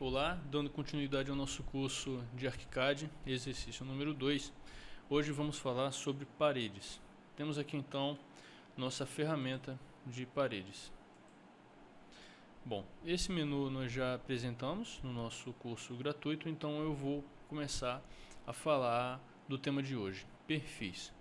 Olá, dando continuidade ao nosso curso de ArchiCAD, exercício número 2. Hoje vamos falar sobre paredes. Temos aqui então nossa ferramenta de paredes. Bom, esse menu nós já apresentamos no nosso curso gratuito, então eu vou começar a falar do tema de hoje, perfis.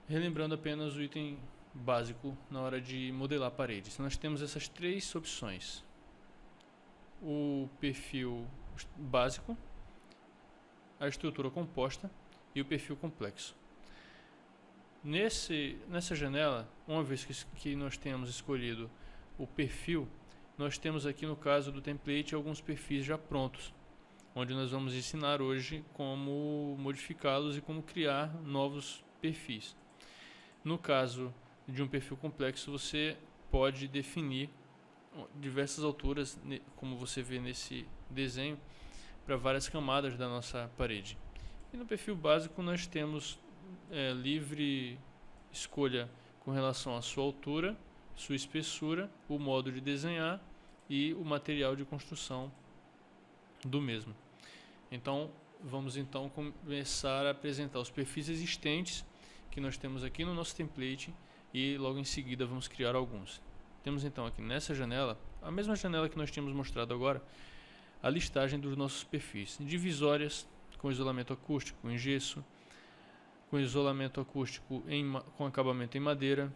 Relembrando apenas o item básico na hora de modelar paredes. Nós temos essas três opções: o perfil básico, a estrutura composta e o perfil complexo. Nessa janela, uma vez que nós temos escolhido o perfil, nós temos aqui no caso do template alguns perfis já prontos, onde nós vamos ensinar hoje como modificá-los e como criar novos perfis. No caso de um perfil complexo, você pode definir diversas alturas, como você vê nesse desenho, para várias camadas da nossa parede. E no perfil básico nós temos livre escolha com relação à sua altura, sua espessura, o modo de desenhar e o material de construção do mesmo. Então vamos começar a apresentar os perfis existentes que nós temos aqui no nosso template e logo em seguida vamos criar alguns. Temos então aqui nessa janela, a mesma janela que nós tínhamos mostrado agora, a listagem dos nossos perfis. Divisórias com isolamento acústico em gesso, com isolamento acústico com acabamento em madeira,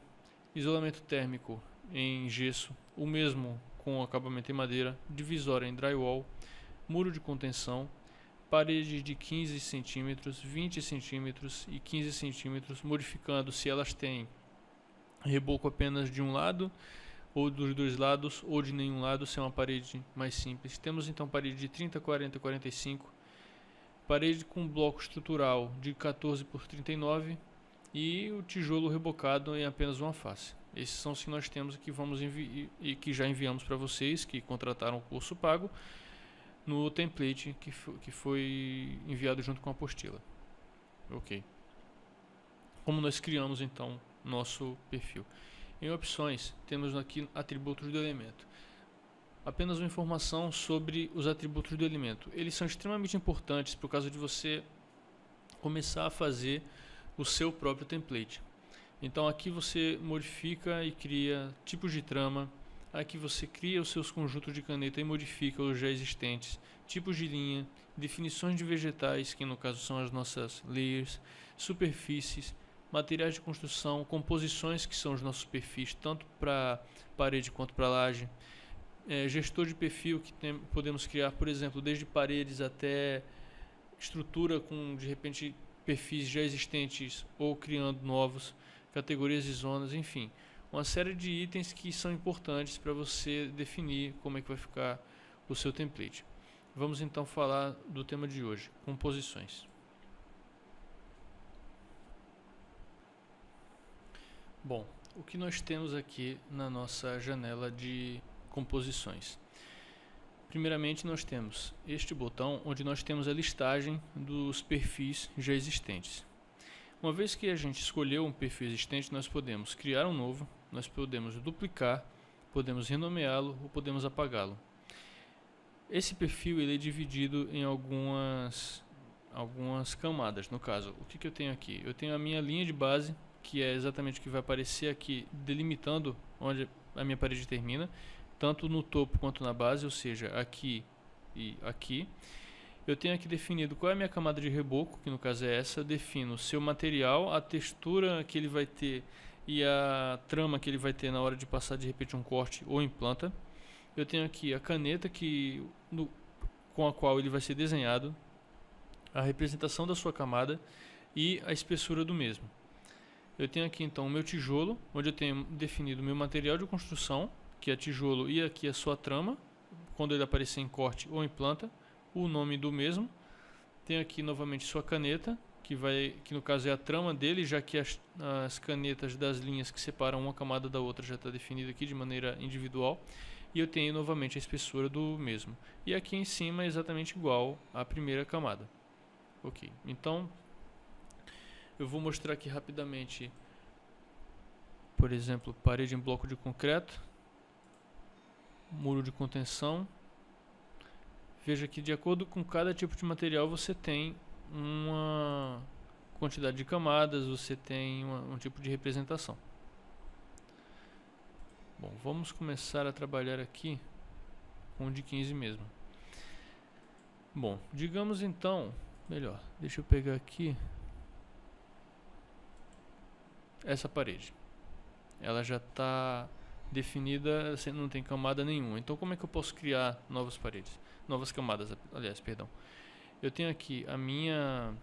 isolamento térmico em gesso, o mesmo com acabamento em madeira, divisória em drywall, muro de contenção, paredes de 15 cm, 20 cm e 15 cm, modificando se elas têm reboco apenas de um lado, ou dos dois lados, ou de nenhum lado, se é uma parede mais simples. Temos então parede de 30, 40 e 45, parede com bloco estrutural de 14 por 39 e o tijolo rebocado em apenas uma face. Esses são os que nós temos que vamos e que já enviamos para vocês que contrataram o curso pago no template que foi enviado junto com a apostila. Ok. Como nós criamos então nosso perfil? Em opções, temos aqui atributos do elemento. Apenas uma informação sobre os atributos do elemento. Eles são extremamente importantes por causa de você começar a fazer o seu próprio template. Então aqui você modifica e cria tipos de trama. Aqui você cria os seus conjuntos de caneta e modifica os já existentes, tipos de linha, definições de vegetais, que no caso são as nossas layers, superfícies, materiais de construção, composições, que são os nossos perfis, tanto para parede quanto para laje, gestor de perfil, que podemos criar, por exemplo, desde paredes até estrutura com, de repente, perfis já existentes ou criando novos, categorias e zonas, enfim. Uma série de itens que são importantes para você definir como é que vai ficar o seu template. Vamos então falar do tema de hoje, composições. Bom, o que nós temos aqui na nossa janela de composições? Primeiramente nós temos este botão onde nós temos a listagem dos perfis já existentes. Uma vez que a gente escolheu um perfil existente, nós podemos criar um novo, nós podemos duplicar, podemos renomeá-lo ou podemos apagá-lo. Esse perfil ele é dividido em algumas camadas. No caso, o que eu tenho aqui? Eu tenho a minha linha de base, que é exatamente o que vai aparecer aqui, delimitando onde a minha parede termina, tanto no topo quanto na base, ou seja, aqui e aqui. Eu tenho aqui definido qual é a minha camada de reboco, que no caso é essa. Eu defino o seu material, a textura que ele vai ter e a trama que ele vai ter na hora de passar de repente um corte ou implanta. Eu tenho aqui a caneta com a qual ele vai ser desenhado, a representação da sua camada e a espessura do mesmo. Eu tenho aqui então o meu tijolo, onde eu tenho definido o meu material de construção, que é tijolo, e aqui a sua trama, quando ele aparecer em corte ou em planta, o nome do mesmo. Tenho aqui novamente sua caneta, que no caso é a trama dele, já que as canetas das linhas que separam uma camada da outra já está definida aqui de maneira individual. E eu tenho novamente a espessura do mesmo. E aqui em cima é exatamente igual à primeira camada. Ok, então eu vou mostrar aqui rapidamente, por exemplo, parede em bloco de concreto, muro de contenção, veja que de acordo com cada tipo de material você tem uma quantidade de camadas, você tem um tipo de representação. Bom, vamos começar a trabalhar aqui com o de 15 mesmo. Bom, digamos então, melhor, deixa eu pegar aqui essa parede. Ela já está definida, não tem camada nenhuma. Então como é que eu posso criar novas paredes? Novas camadas, aliás, perdão. Eu tenho aqui a minha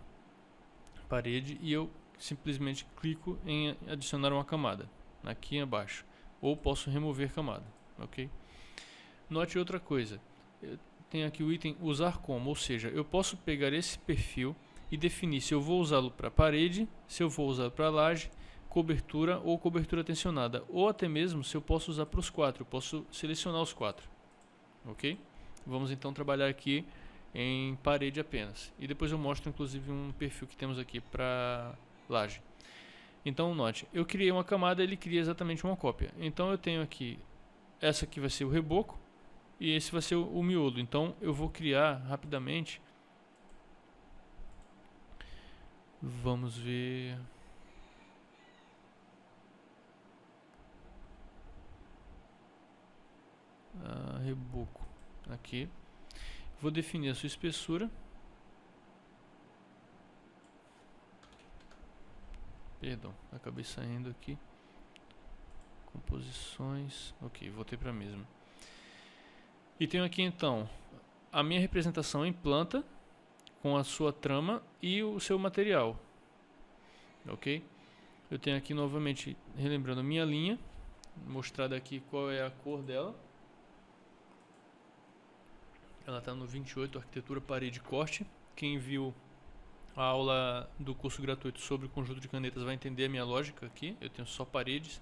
parede e eu simplesmente clico em adicionar uma camada aqui abaixo. Ou posso remover camada, ok? Note outra coisa. Eu tenho aqui o item usar como, ou seja, eu posso pegar esse perfil e definir se eu vou usá-lo para parede, se eu vou usá-lo para laje, cobertura ou cobertura tensionada, ou até mesmo se eu posso usar para os 4, eu posso selecionar os 4, ok? Vamos então trabalhar aqui em parede apenas, e depois eu mostro inclusive um perfil que temos aqui para laje. Então note, eu criei uma camada, ele cria exatamente uma cópia, então eu tenho aqui, essa aqui vai ser o reboco, e esse vai ser o miolo, então eu vou criar rapidamente, vamos ver... reboco aqui, vou definir a sua espessura, perdão, acabei saindo aqui, composições, ok, voltei para a mesma, e tenho aqui então a minha representação em planta com a sua trama e o seu material, ok? Eu tenho aqui novamente, relembrando a minha linha, mostrada aqui qual é a cor dela. Ela está no 28, arquitetura, parede, corte. Quem viu a aula do curso gratuito sobre o conjunto de canetas vai entender a minha lógica aqui. Eu tenho só paredes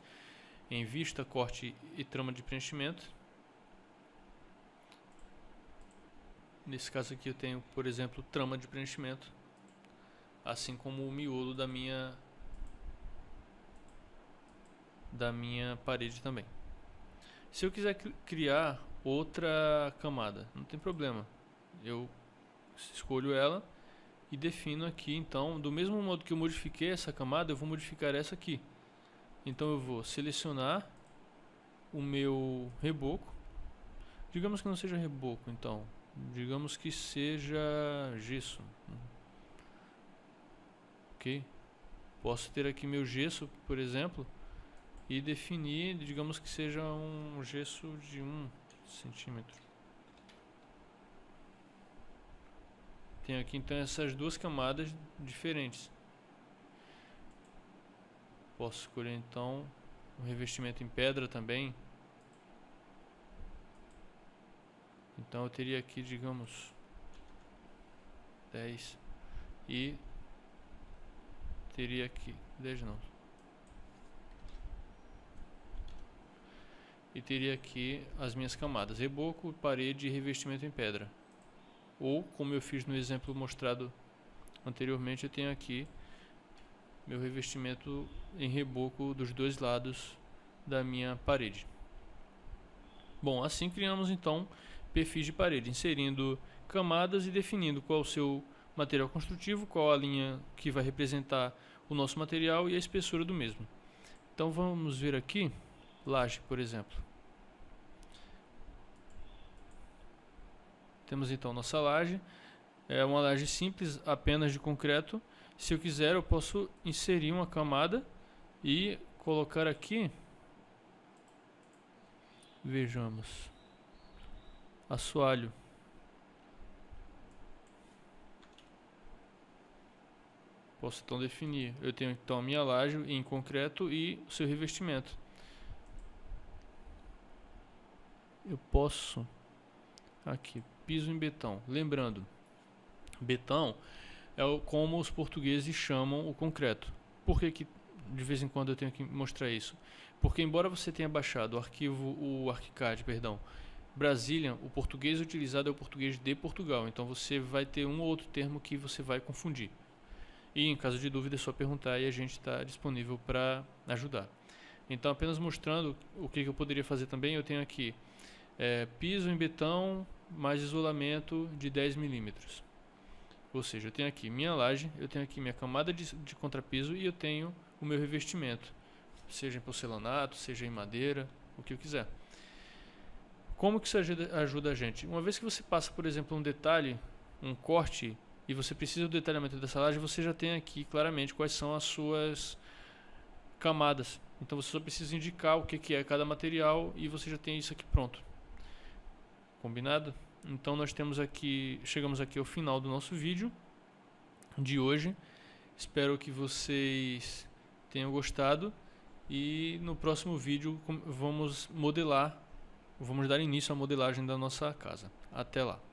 em vista, corte e trama de preenchimento. Nesse caso aqui eu tenho, por exemplo, trama de preenchimento, assim como o miolo da minha parede também. Se eu quiser criar outra camada, não tem problema, eu escolho ela e defino aqui, então, do mesmo modo que eu modifiquei essa camada, eu vou modificar essa aqui. Então eu vou selecionar o meu reboco, digamos que não seja reboco, então, digamos que seja gesso, ok? Posso ter aqui meu gesso, por exemplo, e definir, digamos que seja um gesso de 1 centímetro. Tenho aqui então essas duas camadas diferentes. Posso escolher então um revestimento em pedra também. Então eu teria aqui, digamos, 10 e teria aqui 10 não. E teria aqui as minhas camadas: reboco, parede e revestimento em pedra. Ou, como eu fiz no exemplo mostrado anteriormente, eu tenho aqui meu revestimento em reboco dos dois lados da minha parede. Bom, assim criamos então perfis de parede, inserindo camadas e definindo qual o seu material construtivo, qual a linha que vai representar o nosso material e a espessura do mesmo. Então vamos ver aqui, laje, por exemplo. Temos então nossa laje, é uma laje simples, apenas de concreto. Se eu quiser, eu posso inserir uma camada e colocar aqui, vejamos, assoalho. Posso então definir, eu tenho então a minha laje em concreto e o seu revestimento. Eu posso, aqui, piso em betão. Lembrando, betão é como os portugueses chamam o concreto. Por que de vez em quando eu tenho que mostrar isso? Porque embora você tenha baixado o ArchiCAD, Brasília, o português utilizado é o português de Portugal. Então você vai ter um ou outro termo que você vai confundir. E em caso de dúvida é só perguntar e a gente está disponível para ajudar. Então apenas mostrando o que eu poderia fazer também, eu tenho aqui piso em betão mais isolamento de 10 milímetros. Ou seja, eu tenho aqui minha laje, eu tenho aqui minha camada de contrapiso e eu tenho o meu revestimento, seja em porcelanato, seja em madeira, o que eu quiser. Como que isso ajuda a gente? Uma vez que você passa, por exemplo, um detalhe, um corte, e você precisa do detalhamento dessa laje, você já tem aqui claramente quais são as suas camadas. Então você só precisa indicar o que é cada material e você já tem isso aqui pronto. Combinado? Então nós chegamos aqui ao final do nosso vídeo de hoje. Espero que vocês tenham gostado e no próximo vídeo vamos dar início à modelagem da nossa casa. Até lá!